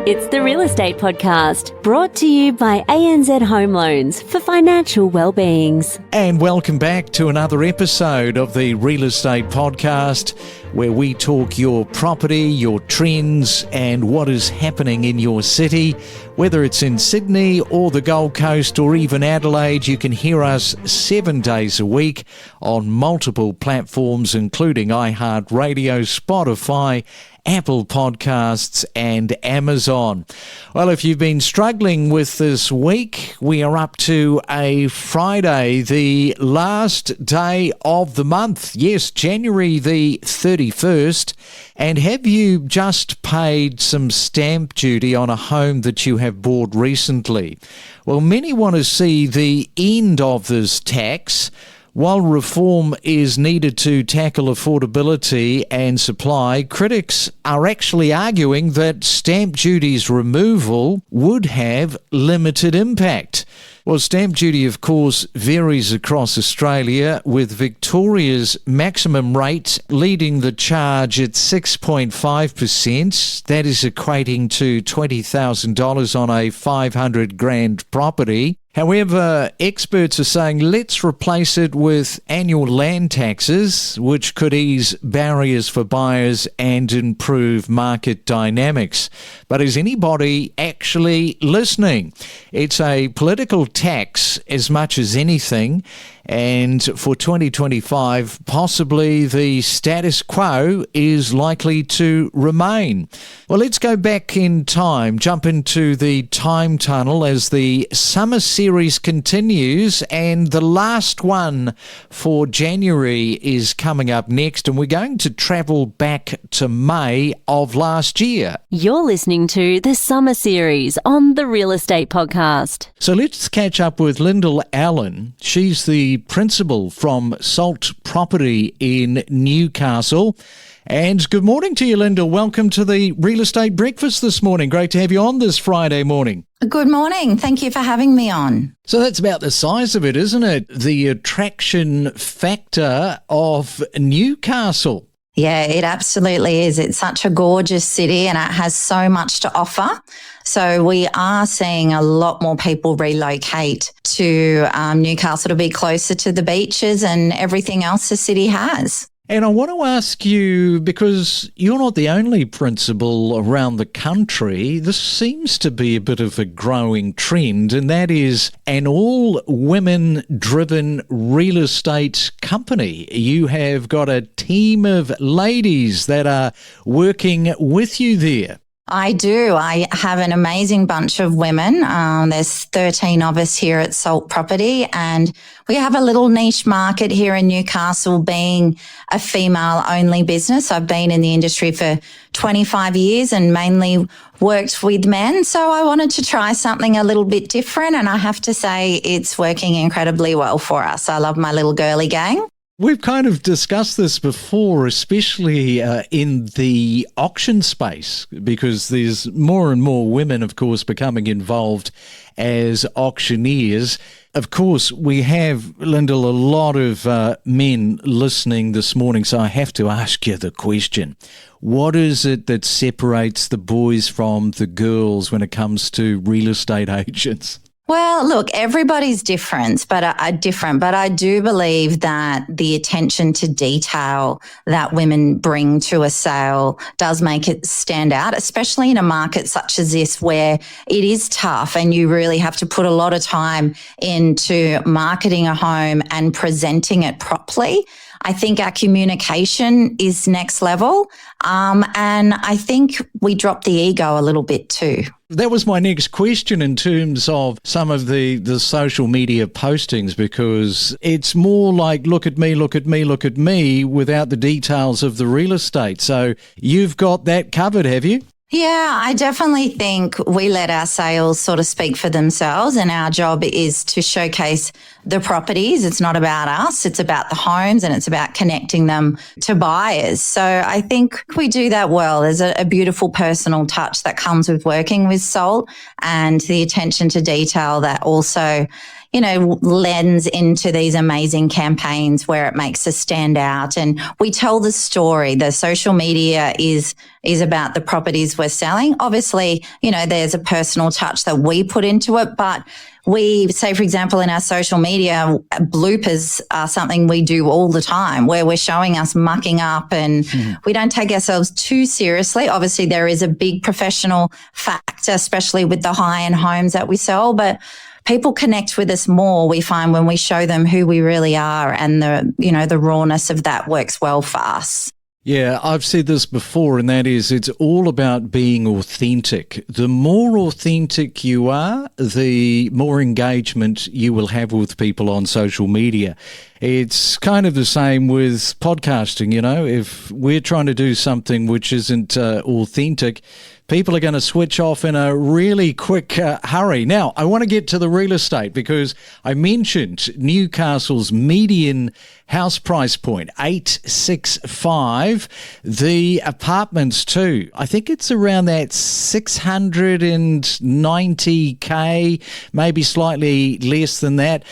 It's the Real Estate Podcast, brought to you by ANZ Home Loans for financial well-beings. And welcome back to another episode of the Real Estate Podcast, where we talk your property, your trends, and what is happening in your city. Whether it's in Sydney or the Gold Coast or even Adelaide, you can hear us 7 days a week on multiple platforms, including iHeartRadio, Spotify, Apple Podcasts and Amazon. Well, if you've been struggling with this week, we are up to a Friday, the last day of the month. Yes, January the 31st. And have you just paid some stamp duty on a home that you have bought recently? Well, many want to see the end of this tax. While reform is needed to tackle affordability and supply, critics are actually arguing that stamp duty's removal would have limited impact. Well, stamp duty, of course, varies across Australia, with Victoria's maximum rate leading the charge at 6.5%. That is equating to $20,000 on a $500,000 property. However, experts are saying let's replace it with annual land taxes, which could ease barriers for buyers and improve market dynamics. But is anybody actually listening? It's a political tax as much as anything. And for 2025, possibly the status quo is likely to remain. Well, let's go back in time, jump into the time tunnel as the summer series continues, and the last one for January is coming up next, and we're going to travel back to May of last year. You're listening to the Summer Series on the Real Estate Podcast. So let's catch up with Lyndall Allan. She's the principal from Salt Property in Newcastle. And good morning to you, Lyndall. Welcome to the Real Estate Breakfast this morning. Great to have you on this Friday morning. Good morning. Thank you for having me on. So that's about the size of it, isn't it? The attraction factor of Newcastle. Yeah, it absolutely is. It's such a gorgeous city and it has so much to offer. So we are seeing a lot more people relocate to Newcastle to be closer to the beaches and everything else the city has. And I want to ask you, because you're not the only principal around the country, this seems to be a bit of a growing trend, and that is an all-women-driven real estate company. You have got a team of ladies that are working with you there. I do. I have an amazing bunch of women. There's 13 of us here at Salt Property, and we have a little niche market here in Newcastle being a female-only business. I've been in the industry for 25 years and mainly worked with men, so I wanted to try something a little bit different, and I have to say it's working incredibly well for us. I love my little girly gang. We've kind of discussed this before, especially in the auction space, because there's more and more women, of course, becoming involved as auctioneers. Of course, we have, Lyndall, a lot of men listening this morning, so I have to ask you the question. What is it that separates the boys from the girls when it comes to real estate agents? Well, look, everybody's different, but I do believe that the attention to detail that women bring to a sale does make it stand out, especially in a market such as this where it is tough and you really have to put a lot of time into marketing a home and presenting it properly. I think our communication is next level, and I think we drop the ego a little bit too. That was my next question in terms of some of the social media postings, because it's more like, look at me, look at me, look at me, without the details of the real estate. So you've got that covered, have you? Yeah, I definitely think we let our sales sort of speak for themselves, and our job is to showcase the properties. It's not about us, it's about the homes, and it's about connecting them to buyers. So I think we do that well. There's a beautiful personal touch that comes with working with Salt, and the attention to detail that also lens into these amazing campaigns where it makes us stand out. And we tell the story. The social media is about the properties we're selling. Obviously, there's a personal touch that we put into it, but we say, for example, in our social media, bloopers are something we do all the time where we're showing us mucking up, and we don't take ourselves too seriously. Obviously, there is a big professional factor, especially with the high-end homes that we sell, but people connect with us more, we find, when we show them who we really are, and the rawness of that works well for us. Yeah, I've said this before, and that is it's all about being authentic. The more authentic you are, the more engagement you will have with people on social media. It's kind of the same with podcasting, if we're trying to do something which isn't authentic, people are going to switch off in a really quick hurry. Now, I want to get to the real estate because I mentioned Newcastle's median house price point, 865. The apartments too, I think it's around that 690K, maybe slightly less than that.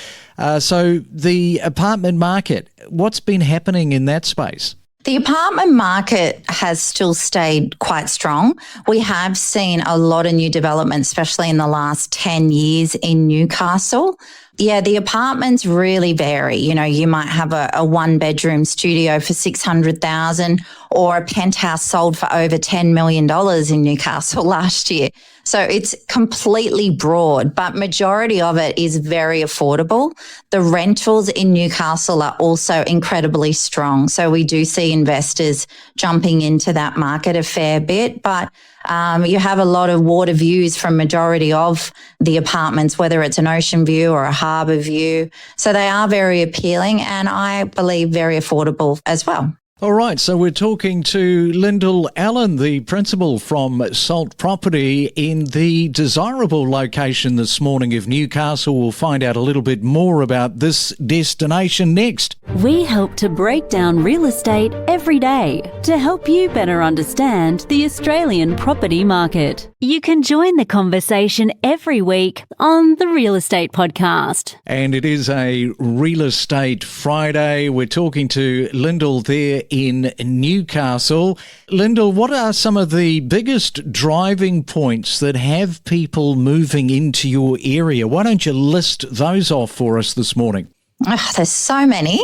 So the apartment market, what's been happening in that space? The apartment market has still stayed quite strong. We have seen a lot of new developments, especially in the last 10 years in Newcastle. Yeah, the apartments really vary. You might have a one-bedroom studio for $600,000 or a penthouse sold for over $10 million in Newcastle last year. So it's completely broad, but majority of it is very affordable. The rentals in Newcastle are also incredibly strong. So we do see investors jumping into that market a fair bit, but you have a lot of water views from majority of the apartments, whether it's an ocean view or a harbour view. So they are very appealing and I believe very affordable as well. All right, so we're talking to Lyndall Allan, the principal from Salt Property in the desirable location this morning of Newcastle. We'll find out a little bit more about this destination next. We help to break down real estate every day to help you better understand the Australian property market. You can join the conversation every week on the Real Estate Podcast. And it is a Real Estate Friday. We're talking to Lyndall there in Newcastle. Lyndall, what are some of the biggest driving points that have people moving into your area? Why don't you list those off for us this morning? Oh, there's so many.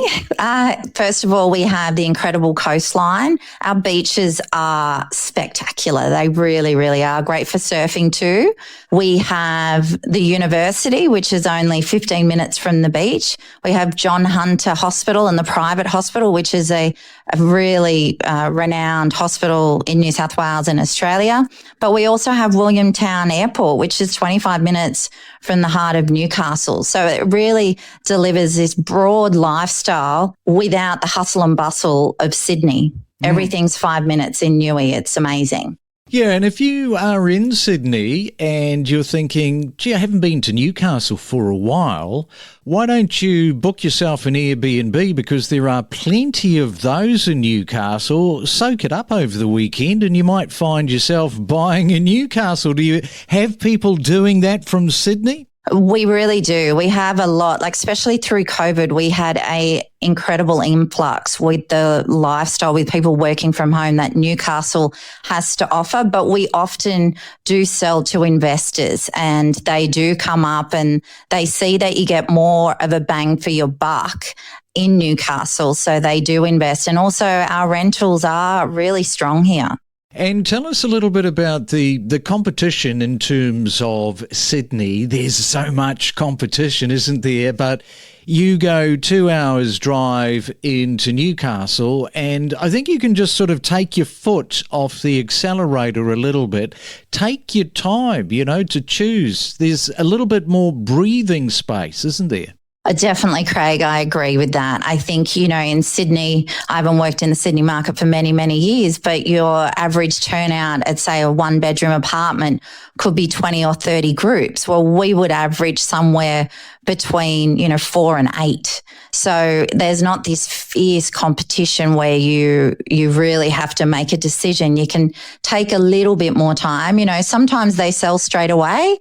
First of all, we have the incredible coastline. Our beaches are spectacular. They really, really are great for surfing too. We have the university, which is only 15 minutes from the beach. We have John Hunter Hospital and the private hospital, which is a really renowned hospital in New South Wales and Australia. But we also have Williamtown Airport, which is 25 minutes from the heart of Newcastle. So it really delivers this broad lifestyle without the hustle and bustle of Sydney. Everything's 5 minutes in Newey. It's amazing. Yeah, and if you are in Sydney and you're thinking, gee, I haven't been to Newcastle for a while, why don't you book yourself an Airbnb, because there are plenty of those in Newcastle. Soak it up over the weekend and you might find yourself buying in Newcastle. Do you have people doing that from Sydney? We really do. We have a lot, especially through COVID, we had a incredible influx with the lifestyle, with people working from home that Newcastle has to offer. But we often do sell to investors and they do come up and they see that you get more of a bang for your buck in Newcastle. So they do invest. And also our rentals are really strong here. And tell us a little bit about the competition in terms of Sydney. There's so much competition, isn't there? But you go 2 hours drive into Newcastle and I think you can just sort of take your foot off the accelerator a little bit. Take your time, to choose. There's a little bit more breathing space, isn't there? Definitely, Craig. I agree with that. I think, in Sydney, I haven't worked in the Sydney market for many, many years, but your average turnout at, say, a one-bedroom apartment could be 20 or 30 groups. Well, we would average somewhere between, 4 and 8. So there's not this fierce competition where you really have to make a decision. You can take a little bit more time. Sometimes they sell straight away.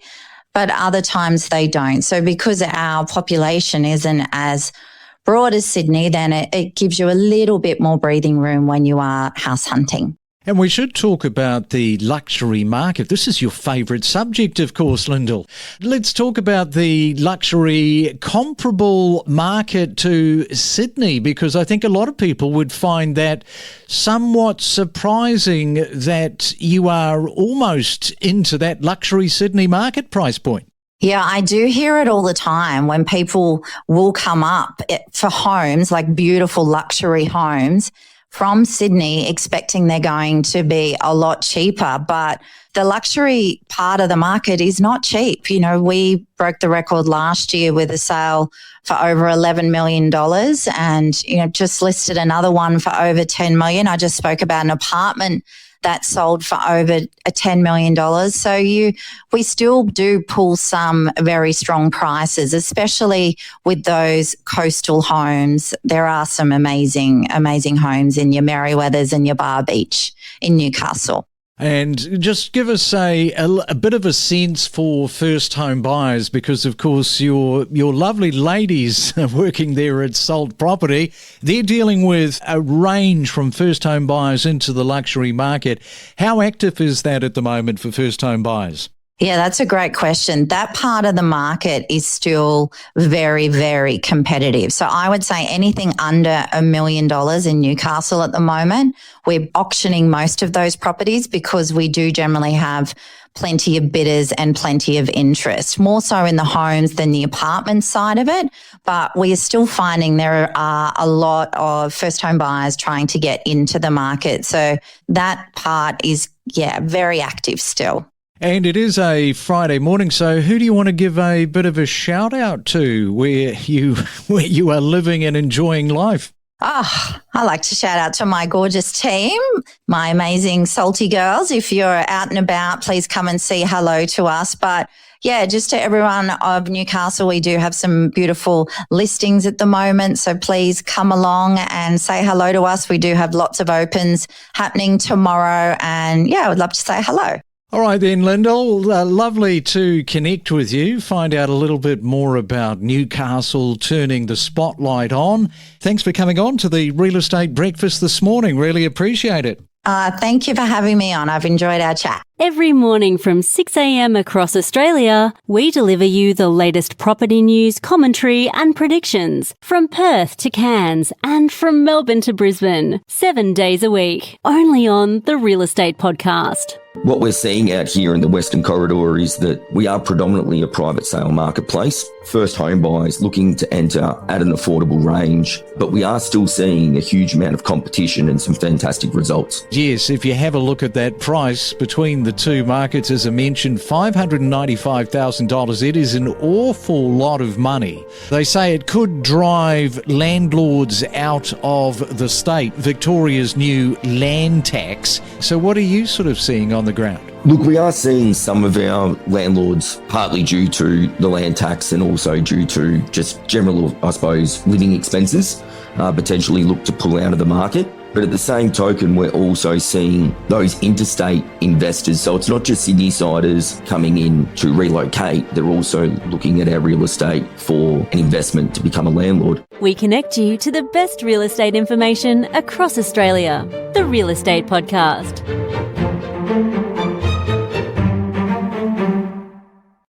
but other times they don't. So because our population isn't as broad as Sydney, then it gives you a little bit more breathing room when you are house hunting. And we should talk about the luxury market. This is your favourite subject, of course, Lyndall. Let's talk about the luxury comparable market to Sydney, because I think a lot of people would find that somewhat surprising that you are almost into that luxury Sydney market price point. Yeah, I do hear it all the time when people will come up for homes, like beautiful luxury homes from Sydney, expecting they're going to be a lot cheaper. But the luxury part of the market is not cheap. You know, we broke the record last year with a sale for over $11 million and, you know, just listed another one for over $10 million. I just spoke about an apartment that sold for over $10 million. So we still do pull some very strong prices, especially with those coastal homes. There are some amazing homes in your Merriweathers and your Bar Beach in Newcastle. And just give us a bit of a sense for first home buyers, because of course your lovely ladies working there at Salt Property, they're dealing with a range from first home buyers into the luxury market. How active is that at the moment for first home buyers? Yeah, that's a great question. That part of the market is still very, very competitive. So I would say anything under $1 million in Newcastle at the moment, we're auctioning most of those properties because we do generally have plenty of bidders and plenty of interest, more so in the homes than the apartment side of it. But we are still finding there are a lot of first home buyers trying to get into the market. So that part is, very active still. And it is a Friday morning, so who do you want to give a bit of a shout out to where you are living and enjoying life? I like to shout out to my gorgeous team, my amazing salty girls. If you're out and about, please come and say hello to us. But yeah, just to everyone of Newcastle, we do have some beautiful listings at the moment. So please come along and say hello to us. We do have lots of opens happening tomorrow. And I would love to say hello. All right then, Lyndall, lovely to connect with you, find out a little bit more about Newcastle turning the spotlight on. Thanks for coming on to the Real Estate Breakfast this morning. Really appreciate it. Thank you for having me on. I've enjoyed our chat. Every morning from 6 a.m. across Australia, we deliver you the latest property news, commentary and predictions from Perth to Cairns and from Melbourne to Brisbane, 7 days a week, only on the Real Estate Podcast. What we're seeing out here in the Western Corridor is that we are predominantly a private sale marketplace. First home buyers looking to enter at an affordable range, but we are still seeing a huge amount of competition and some fantastic results. Yes, if you have a look at that price between the two markets, as I mentioned, $595,000, it is an awful lot of money. They say it could drive landlords out of the state, Victoria's new land tax. So what are you sort of seeing on the ground? Look, we are seeing some of our landlords, partly due to the land tax and also due to just general, I suppose, living expenses, potentially look to pull out of the market. But at the same token, we're also seeing those interstate investors. So it's not just Sydney-siders coming in to relocate. They're also looking at our real estate for an investment to become a landlord. We connect you to the best real estate information across Australia. The Real Estate Podcast.